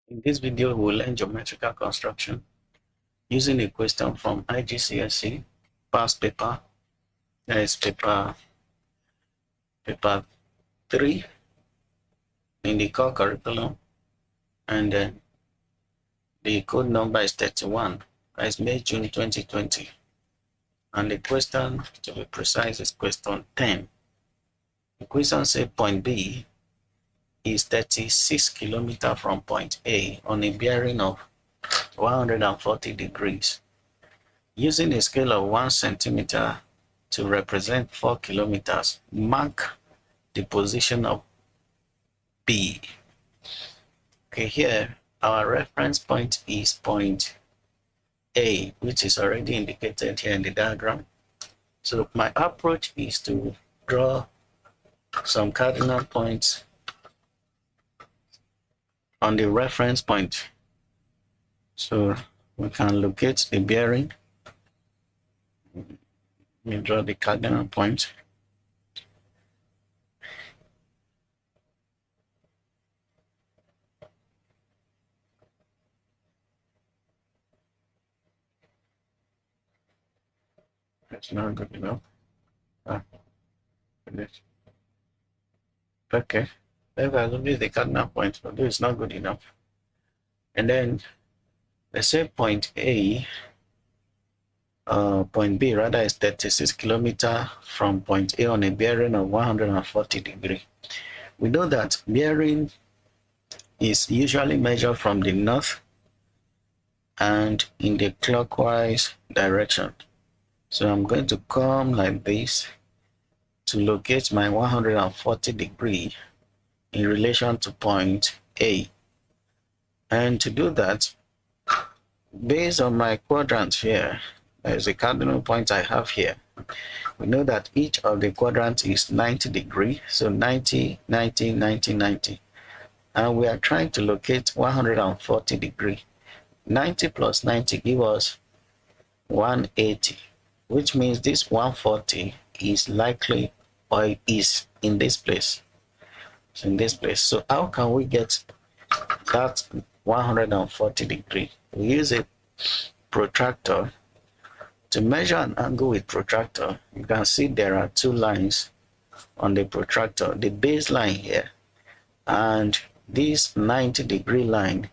In this video, we'll learn geometrical construction using a question from IGCSE past paper. That is paper 3 in the core curriculum, and then the code number is 31. It's May, June 2020. And the question, to be precise, is question 10. The question says point B is 36 kilometers from point A on a bearing of 140 degrees. Using a scale of 1 centimeter to represent 4 kilometers, mark the position of B. Okay, here our reference point is point A, which is already indicated here in the diagram. So my approach is to draw some cardinal points on the reference point. So we can locate the bearing. We draw the cardinal point. That's not good enough. Okay. If I lose the cardinal point, but it's not good enough. And then let's say point A, point B rather is 36 kilometers from point A on a bearing of 140 degrees. We know that bearing is usually measured from the north and in the clockwise direction. So I'm going to come like this to locate my 140 degree in relation to point A. And to do that, based on my quadrant here, there's a cardinal point I have here. We know that each of the quadrants is 90 degrees, so 90, 90, 90, 90. And we are trying to locate 140 degrees. 90 plus 90 give us 180, which means this 140 is likely or is in this place. So in this place. So how can we get that 140 degrees? We use a protractor. To measure an angle with protractor, you can see there are two lines on the protractor, the baseline here and this 90-degree line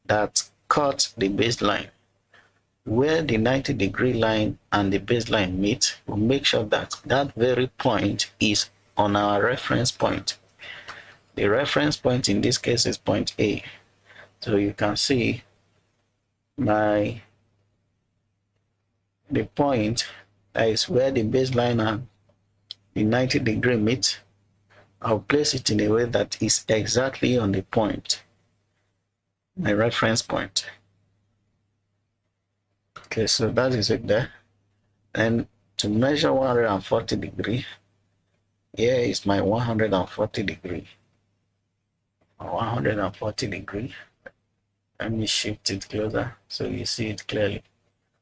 that cuts the baseline. Where the 90-degree line and the baseline meet, we'll make sure that that very point is on our reference point. The reference point in this case is point A. So you can see the point that is where the baseline and the 90-degree meet. I'll place it in a way that is exactly on the point, my reference point. Okay, so that is it there. And to measure 140 degrees, here is my 140 degree. 140 degree. Let me shift it closer so you see it clearly.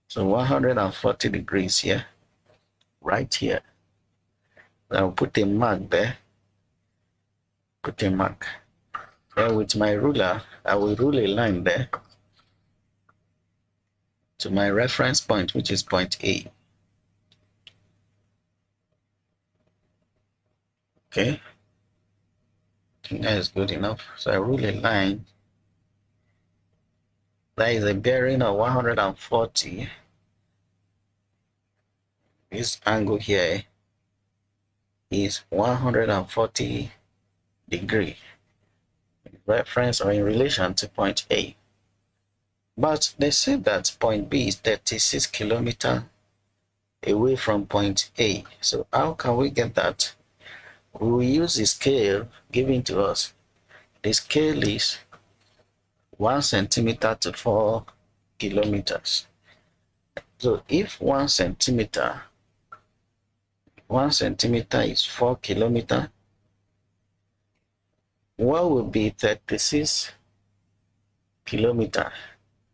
So 140 degrees here, right here. I'll put a mark there. Put a mark. Then with my ruler, I will rule a line there to my reference point, which is point A. Okay. I think that is good enough. So I rule a line. That is a bearing of 140. This angle here is 140 degree reference or in relation to point A. But they say that point B is 36 kilometers away from point A. So how can we get that? We will use the scale given to us. The scale is 1 centimeter to 4 kilometers. So if 1 centimeter is 4 kilometers, what will be 36 kilometers?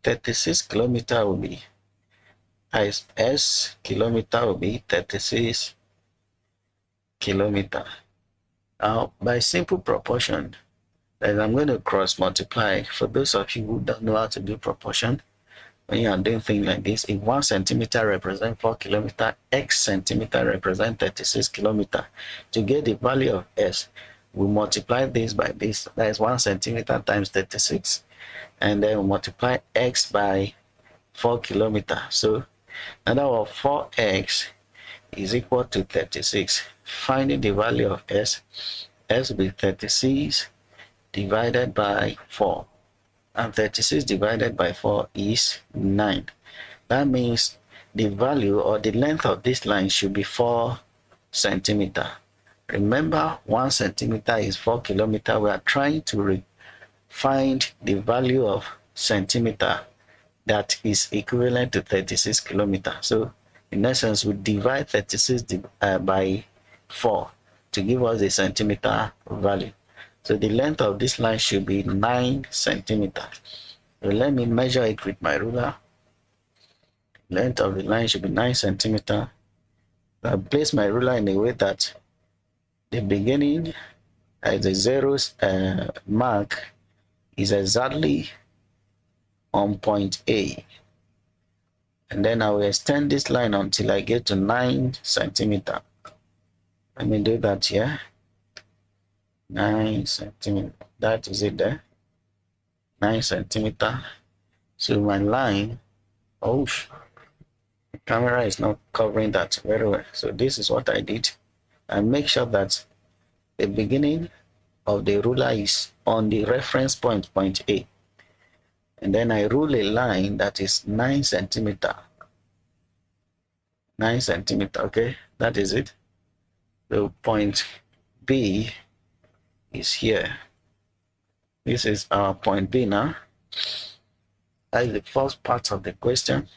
36 kilometers will be S kilometer will be 36 kilometers. Now, by simple proportion, Then I'm going to cross multiply. For those of you who don't know how to do proportion, when you are doing things like this, if 1 centimeter represents 4 kilometers, x centimeter represents 36 kilometers. To get the value of s, we multiply this by this. That is 1 centimeter times 36. And then we multiply x by 4 kilometers. So now 4x is equal to 36. Finding the value of s will be 36 divided by 4. And 36 divided by 4 is 9. That means the value or the length of this line should be 4 centimeter. Remember, 1 centimeter is 4 kilometers. We are trying to find the value of centimeter that is equivalent to 36 kilometers. So in essence, we divide 36 by 4 to give us the centimeter value. So the length of this line should be 9 centimeters. So let me measure it with my ruler. Length of the line should be 9 centimeters. I place my ruler in a way that the beginning as the zeros mark is exactly on point A. And then I will extend this line until I get to 9 centimeters. Let me do that here. 9 centimeters. That is it there. 9 centimeters. So my line, oh, the camera is not covering that very well. So this is what I did. I make sure that the beginning of the ruler is on the reference point, point A. And then I rule a line that is 9 centimeters. 9 centimeters, okay? That is it. The point B is here. This is our point B now. That is the first part of the question.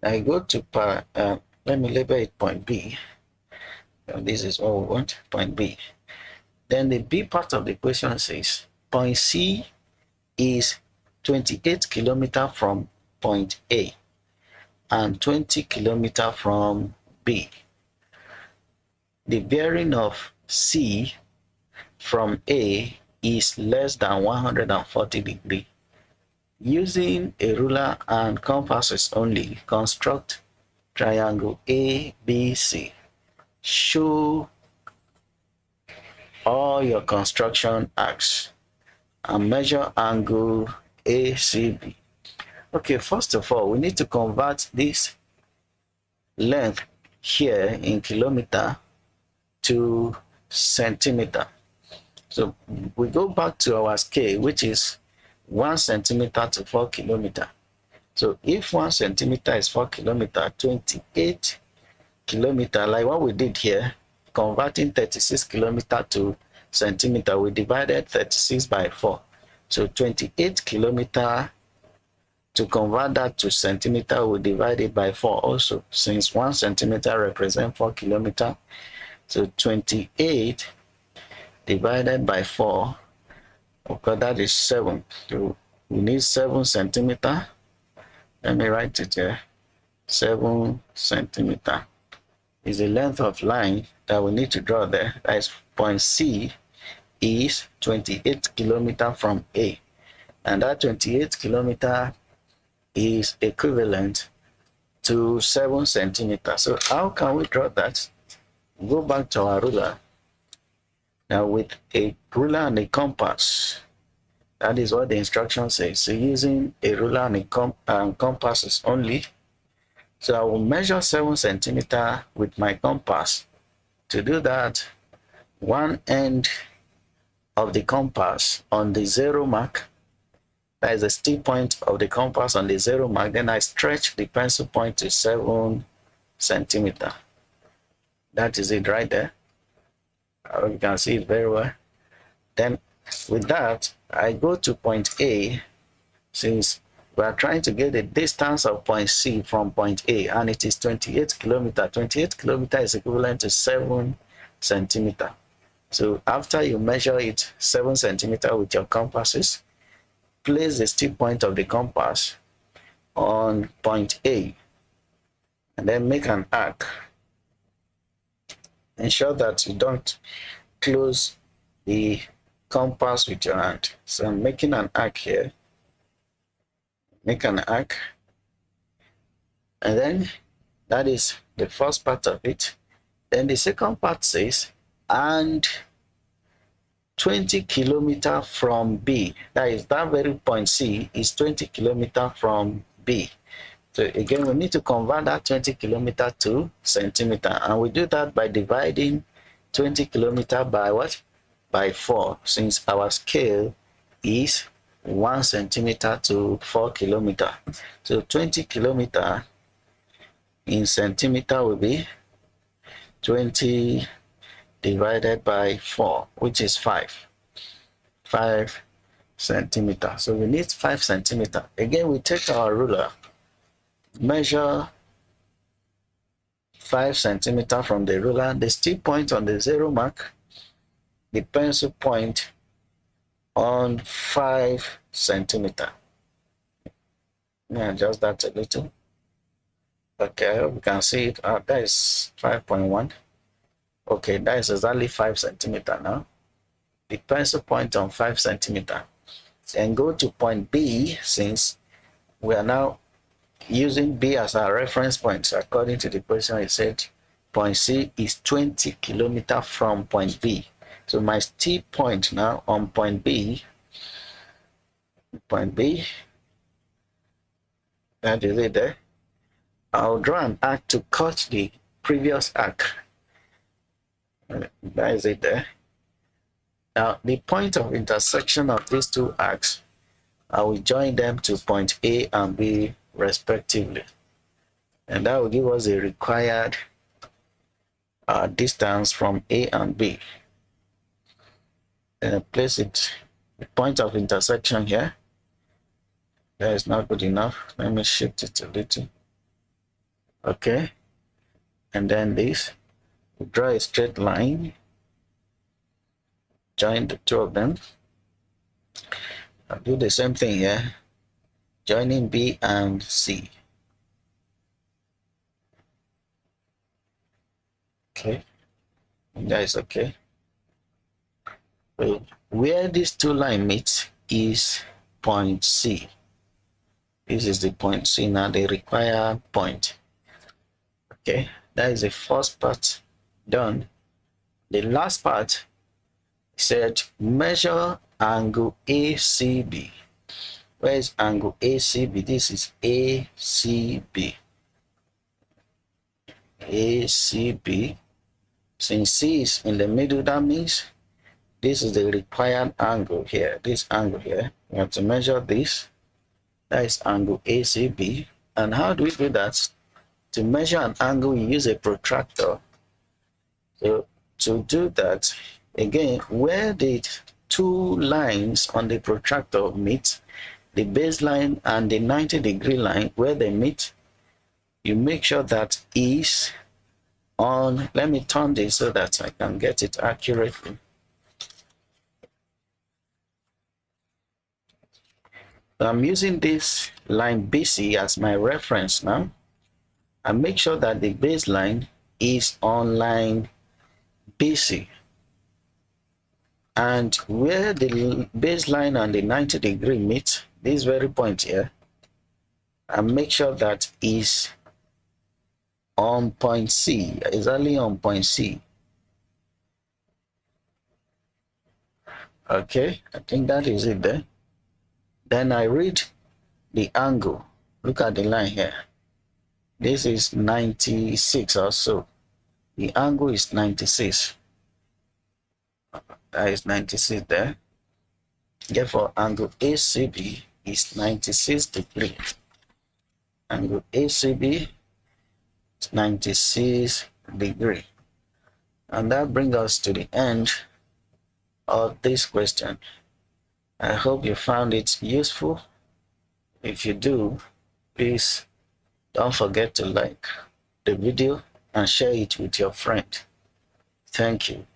I go to let me label it point B. This is what we want, point B. Then the B part of the question says point C is 28 kilometers from point A and 20 kilometers from B. The bearing of C from A is less than 140 degrees. Using a ruler and compasses only, construct triangle ABC. Show all your construction arcs and measure angle ACB. Okay, first of all, we need to convert this length here in kilometer to centimeter. So we go back to our scale, which is 1 centimeter to 4 kilometers. So if 1 centimeter is 4 kilometers, 28 kilometers, like what we did here, converting 36 kilometers to centimeter, we divided 36 by 4. So 28 kilometers, to convert that to centimeter, we divide it by 4 also, since 1 centimeter represents 4 kilometers. So 28 divided by 4, because that is 7. So we need 7 centimeters. Let me write it here. 7 centimeters is the length of line that we need to draw there. That is point C is 28 kilometers from A. And that 28 kilometers is equivalent to 7 centimeters. So how can we draw that? Go back to our ruler. Now with a ruler and a compass, that is what the instruction says. So using a ruler and a compasses only. So I will measure 7 centimeters with my compass. To do that, one end of the compass on the 0 mark, that is the still point of the compass on the 0 mark, then I stretch the pencil point to 7 centimeters. That is it right there. You can see it very well. Then with that, I go to point A, since we are trying to get the distance of point C from point A, and it is 28 kilometers. 28 kilometers is equivalent to 7 centimeters. So after you measure it 7 centimeters with your compasses, place the still point of the compass on point A, and then make an arc. Ensure that you don't close the compass with your hand. So I'm making an arc here. Make an arc. And then that is the first part of it. Then the second part says, and 20 kilometers from B. That is, that very point C is 20 kilometers from B. So again, we need to convert that 20 kilometers to centimeter. And we do that by dividing 20 kilometers by what? By 4, since our scale is 1 centimeter to 4 kilometers. So 20 kilometers in centimeter will be 20 divided by 4, which is 5 centimeters. So we need 5 centimeters. Again, we take our ruler, measure 5 centimeters from the ruler, the stick point on the 0 mark, the pencil point on 5 centimeters. Let me adjust that a little. Okay, I hope you can see it. That is 5.1. Okay, that is exactly 5 centimeters now. The pencil point on 5 centimeters. And go to point B, since we are now using B as our reference point. So according to the question, it said point C is 20 kilometers from point B. So my stick point now on point B, that is it there. I'll draw an arc to cut the previous arc. That is it there. Now, the point of intersection of these two arcs, I will join them to point A and B respectively. And that will give us a required distance from A and B. Then I place it, the point of intersection here. That is not good enough. Let me shift it a little. Okay. And then this, we draw a straight line. Join the two of them. I'll do the same thing here, joining B and C. Okay, and that is okay. So where these two lines meet is point C. This is the point C now, the required point. Okay, that is the first part done. The last part said measure angle ACB. Where is angle ACB? This is ACB. ACB. Since C is in the middle, that means this is the required angle here. This angle here, we have to measure this. That is angle ACB. And how do we do that? To measure an angle, we use a protractor. So to do that, again, where the two lines on the protractor meet, the baseline and the 90-degree line, where they meet, you make sure that is on. Let me turn this so that I can get it accurately. I'm using this line BC as my reference now. I make sure that the baseline is on line BC. And where the baseline and the 90-degree meet, this very point here, I make sure that is on point C, exactly on point C. Okay, I think that is it there. Then I read the angle. Look at the line here. This is 96 or so. The angle is 96. That is 96 there. Therefore, angle ACB is 96 degrees. Angle ACB is 96 degrees. And that brings us to the end of this question. I hope you found it useful. If you do, please don't forget to like the video and share it with your friend. Thank you.